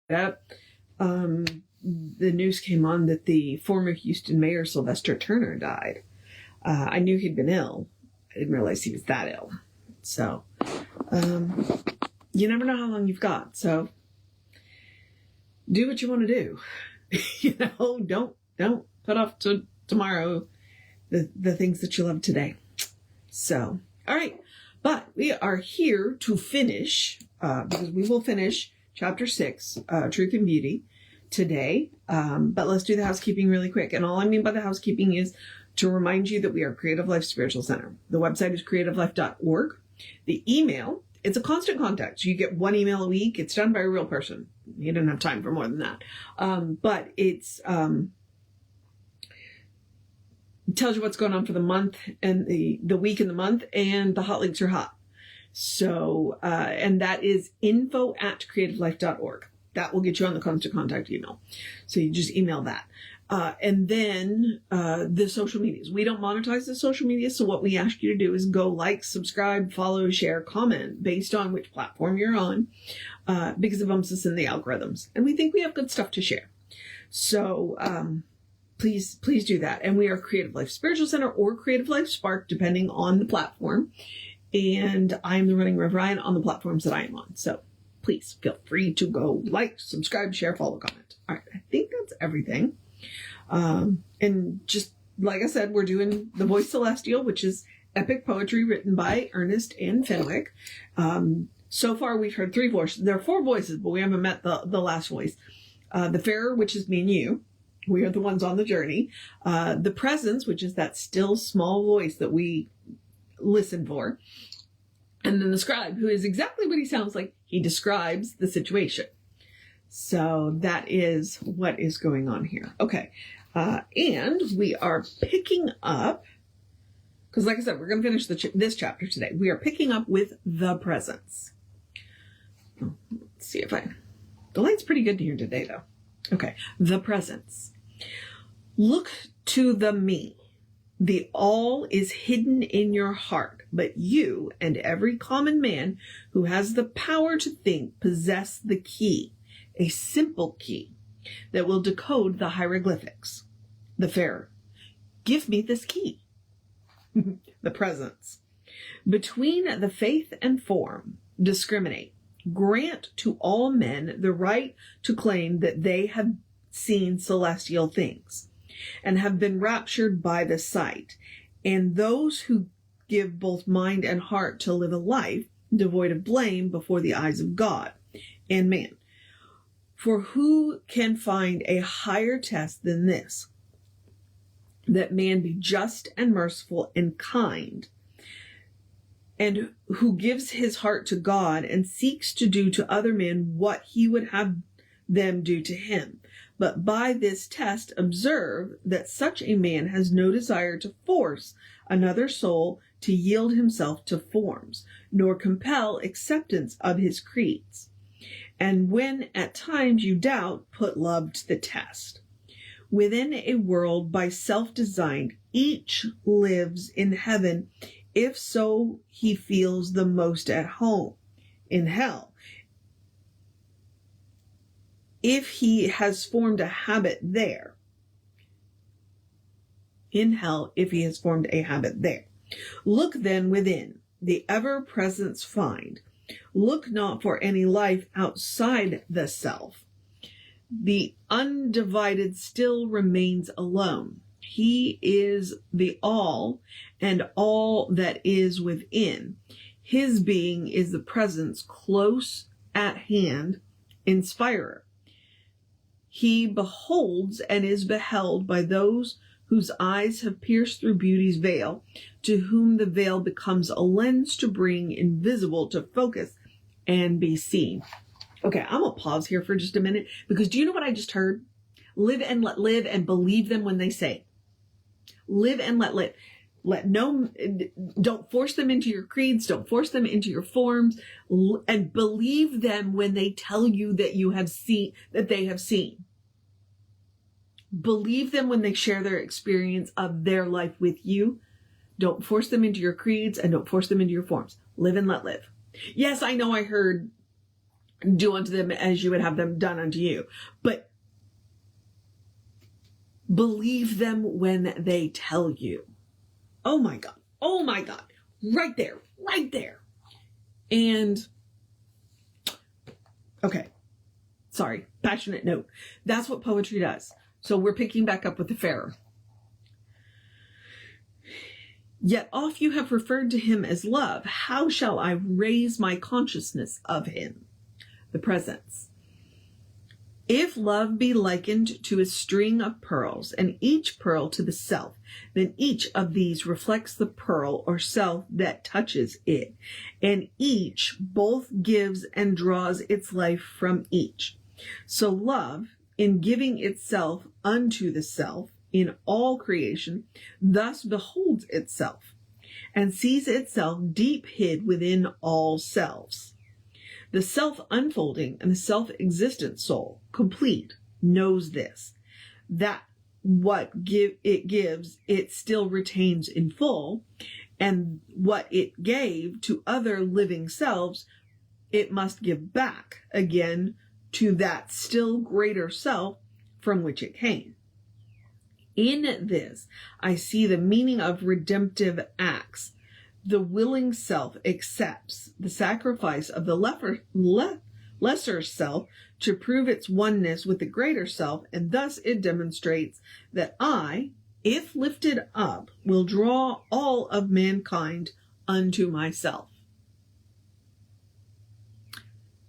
that, the news came on that the former Houston mayor, Sylvester Turner, died. I knew he'd been ill. I didn't realize he was that ill. So, you never know how long you've got. So, do what you want to do. Don't put off to tomorrow the things that you love today. So, all right. But we are here to finish, because we will finish chapter 6, Truth and Beauty, today. But let's do the housekeeping really quick. And all I mean by the housekeeping is to remind you that we are Creative Life Spiritual Center. The website is creativelife.org. The email, it's a constant contact. So you get one email a week. It's done by a real person. You don't have time for more than that. But it's, it tells you what's going on for the month and the week and the month, and the hot links are hot. So, and that is info@creativelife.org. That will get you on the constant contact email. So you just email that. And then, the social medias. We don't monetize the social media. So what we ask you to do is go like, subscribe, follow, share, comment based on which platform you're on, because it bumps us in the algorithms. And we think we have good stuff to share. So, please do that. And we are Creative Life Spiritual Center or Creative Life Spark, depending on the platform. And I'm the Running Rev Ryan on the platforms that I am on. So please feel free to go like, subscribe, share, follow, comment. All right. I think that's everything. And just like I said, we're doing The Voice Celestial, which is epic poetry written by Ernest and Fenwicke. So far we've heard 3 voices. There are 4 voices, but we haven't met the last voice. The Farer, which is me and you. We are the ones on the journey. The Presence, which is that still small voice that we listen for. And then the Scribe, who is exactly what he sounds like. He describes the situation. So that is what is going on here. Okay. And we are picking up, because like I said, we're going to finish this chapter today. We are picking up with the Presence. Let's see if the light's pretty good here today though. Okay. The Presence. Look to the me. The all is hidden in your heart, but you and every common man who has the power to think possess the key, a simple key that will decode the hieroglyphics. The Farer. Give me this key. The Presence. Between the faith and form, discriminate. Grant to all men the right to claim that they have seen celestial things and have been raptured by the sight, and those who give both mind and heart to live a life devoid of blame before the eyes of God and man. For who can find a higher test than this? That man be just and merciful and kind, and who gives his heart to God and seeks to do to other men what he would have them do to him. But by this test, observe that such a man has no desire to force another soul to yield himself to forms, nor compel acceptance of his creeds. And when at times you doubt, put love to the test. Within a world by self-designed, each lives in heaven, if so he feels the most at home. In hell, if he has formed a habit there. In hell, if he has formed a habit there. Look then within, the ever-presence find. Look not for any life outside the self. The undivided still remains alone. He is the all, and all that is within. His being is the presence close at hand, inspirer. He beholds and is beheld by those whose eyes have pierced through beauty's veil, to whom the veil becomes a lens to bring invisible to focus and be seen. Okay, I'm going to pause here for just a minute, because do you know what I just heard? Live and let live, and believe them when they say it. Live and let live. Don't force them into your creeds. Don't force them into your forms, and believe them when they tell you that they have seen. Believe them when they share their experience of their life with you. Don't force them into your creeds, and don't force them into your forms. Live and let live. Yes, I know I heard Do unto them as you would have them done unto you. But believe them when they tell you. Oh my God. Oh my God. Right there. Right there. And, okay. Sorry. Passionate note. That's what poetry does. So we're picking back up with the Wayfarer. Yet oft you have referred to him as love. How shall I raise my consciousness of him? The presence. If love be likened to a string of pearls, and each pearl to the self, then each of these reflects the pearl or self that touches it, and each both gives and draws its life from each. So love, in giving itself unto the self in all creation, thus beholds itself, and sees itself deep hid within all selves. The self-unfolding and the self-existent soul, complete, knows this, that what it gives, it still retains in full, and what it gave to other living selves, it must give back again to that still greater self from which it came. In this, I see the meaning of redemptive acts. The willing self accepts the sacrifice of the lesser self to prove its oneness with the greater self, and thus it demonstrates that I, if lifted up, will draw all of mankind unto myself.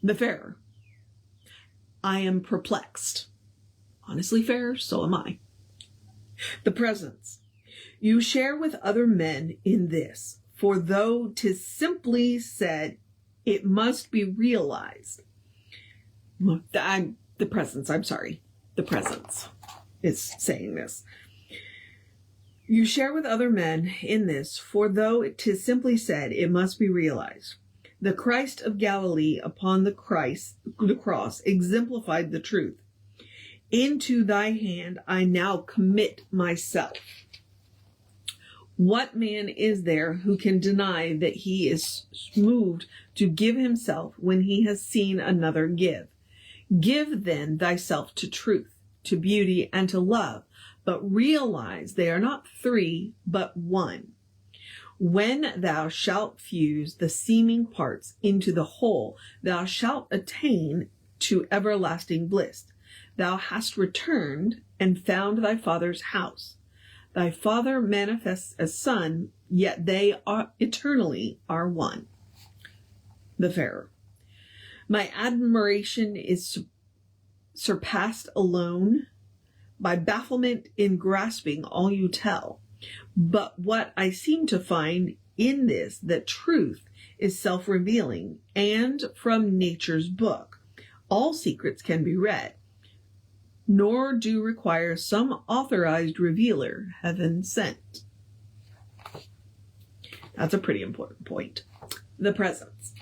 The Wayfarer. I am perplexed. Honestly, Wayfarer, so am I. The presence. You share with other men in this, for though 'tis simply said, it must be realized. The presence, I'm sorry. The presence is saying this. You share with other men in this, for though 'tis simply said, it must be realized. The Christ of Galilee upon the cross exemplified the truth. Into thy hand I now commit myself. What man is there who can deny that he is moved to give himself when he has seen another give? Give then thyself to truth, to beauty, and to love, but realize they are not three, but one. When thou shalt fuse the seeming parts into the whole, thou shalt attain to everlasting bliss. Thou hast returned and found thy Father's house. Thy Father manifests as Son, yet they are eternally are one. The Wayfarer. My admiration is surpassed alone by bafflement in grasping all you tell. But what I seem to find in this, that truth is self-revealing, and from nature's book, all secrets can be read, nor do require some authorized revealer, heaven sent. That's a pretty important point. The presence.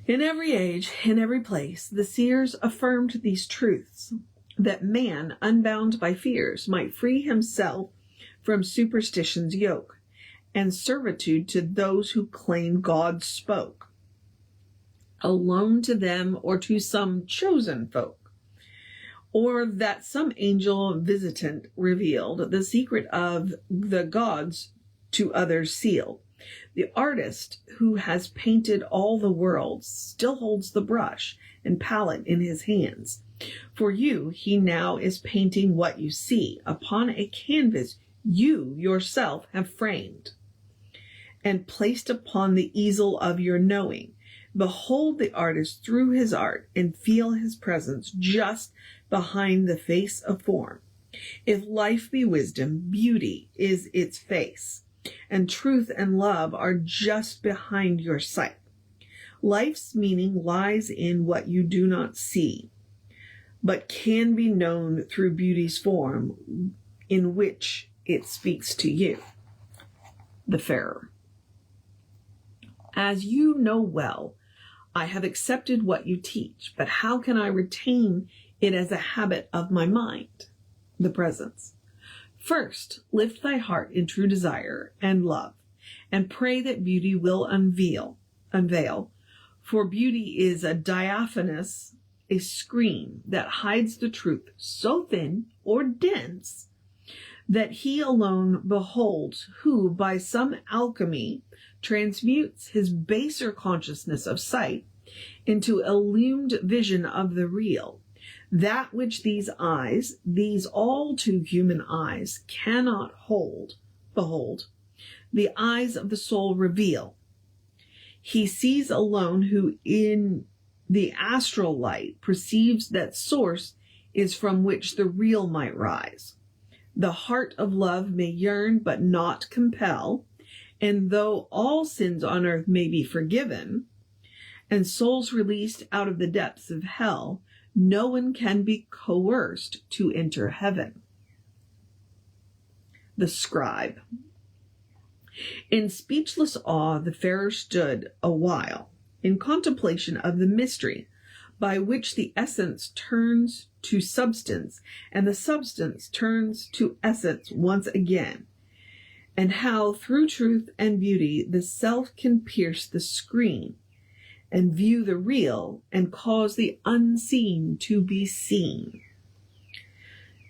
In every age, in every place, the seers affirmed these truths, that man, unbound by fears, might free himself from superstition's yoke, and servitude to those who claim God spoke, alone to them or to some chosen folk, or that some angel visitant revealed the secret of the gods to others sealed. The artist who has painted all the world still holds the brush and palette in his hands. For you, he now is painting what you see upon a canvas you yourself have framed and placed upon the easel of your knowing. Behold the artist through his art and feel his presence just behind the face of form. If life be wisdom, beauty is its face, and truth and love are just behind your sight. Life's meaning lies in what you do not see, but can be known through beauty's form in which it speaks to you. The Wayfarer. As you know well, I have accepted what you teach, but how can I retain it as a habit of my mind? The presence. First, lift thy heart in true desire and love, and pray that beauty will unveil. For beauty is a diaphanous, a screen that hides the truth so thin or dense that he alone beholds, who by some alchemy transmutes his baser consciousness of sight into illumined vision of the real, that which these eyes, these all too human eyes, cannot behold, the eyes of the soul reveal. He sees alone, who in the astral light perceives that source is from which the real might rise. The heart of love may yearn but not compel, and though all sins on earth may be forgiven, and souls released out of the depths of hell, no one can be coerced to enter heaven. The scribe. In speechless awe the farer stood a while, in contemplation of the mystery by which the essence turns to substance, and the substance turns to essence once again, and how through truth and beauty the self can pierce the screen and view the real and cause the unseen to be seen.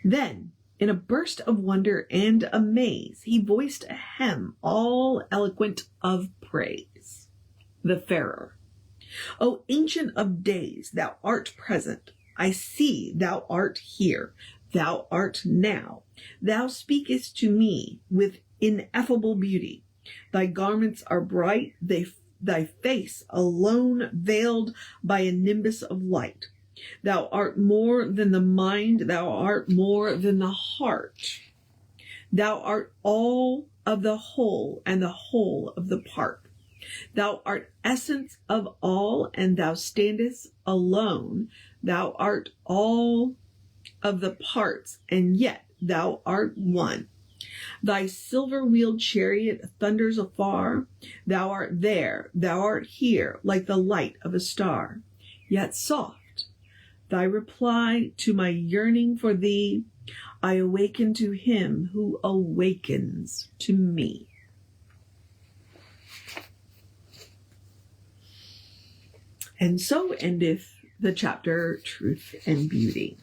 Then, in a burst of wonder and amaze, he voiced a hymn all eloquent of praise. The Farer. O ancient of days, thou art present. I see thou art here. Thou art now. Thou speakest to me with ineffable beauty. Thy garments are bright, thy face alone veiled by a nimbus of light. Thou art more than the mind, thou art more than the heart. Thou art all of the whole and the whole of the part. Thou art essence of all, and thou standest alone. Thou art all of the parts, and yet thou art one. Thy silver-wheeled chariot thunders afar. Thou art there, thou art here, like the light of a star, yet soft. Thy reply to my yearning for thee, I awaken to him who awakens to me. And so endeth the chapter Truth and Beauty.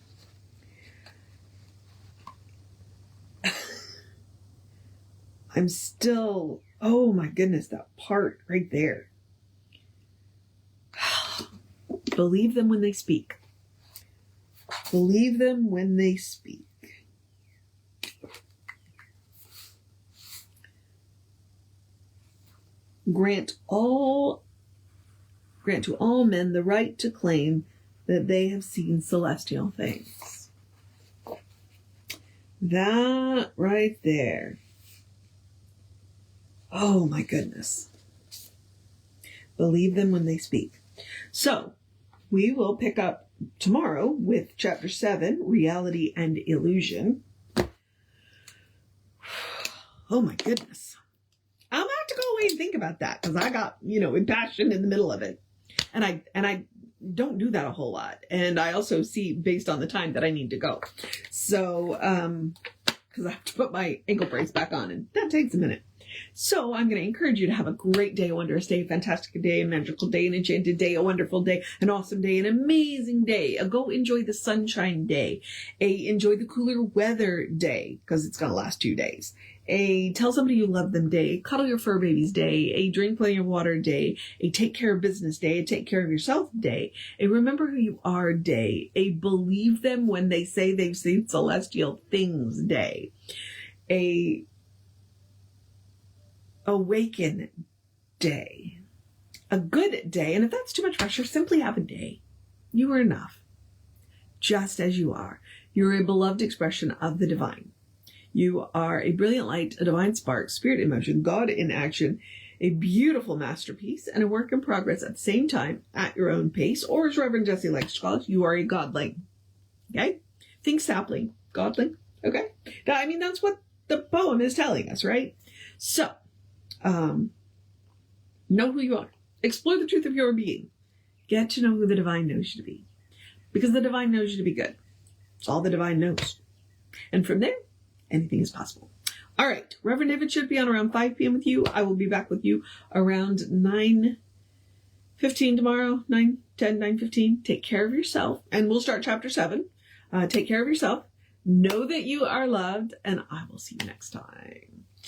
I'm still, oh my goodness, that part right there. Believe them when they speak. Believe them when they speak. Grant to all men the right to claim that they have seen celestial things. That right there. Oh my goodness. Believe them when they speak. So, we will pick up tomorrow with chapter 7, Reality and Illusion. Oh my goodness. I'm going to have to go away and think about that, because I got, impassioned in the middle of it. And I don't do that a whole lot. And I also see, based on the time, that I need to go. So, because I have to put my ankle brace back on, and that takes a minute. So I'm going to encourage you to have a great day, a wondrous day, a fantastic day, a magical day, an enchanted day, a wonderful day, an awesome day, an amazing day. Go enjoy the sunshine day. Enjoy the cooler weather day, because it's going to last 2 days. Tell somebody you love them day. Cuddle your fur babies day. Drink plenty of water day. Take care of business day. Take care of yourself day. Remember who you are day. Believe them when they say they've seen celestial things day. Awaken day. A good day. And if that's too much pressure, simply have a day. You are enough. Just as you are. You're a beloved expression of the divine. You are a brilliant light, a divine spark, spirit in motion, God in action, a beautiful masterpiece, and a work in progress at the same time, at your own pace, or as Reverend Jesse likes to call it, you are a godling. Okay? Think sapling. Godling. Okay? I mean, that's what the poem is telling us, right? So, know who you are. Explore the truth of your being. Get to know who the divine knows you to be. Because the divine knows you to be good. It's all the divine knows. And from there, anything is possible. All right. Reverend David should be on around 5 p.m. with you. I will be back with you around 9:15 9:15 tomorrow, 9:10, 9:15. Take care of yourself. And we'll start chapter 7. Take care of yourself. Know that you are loved. And I will see you next time.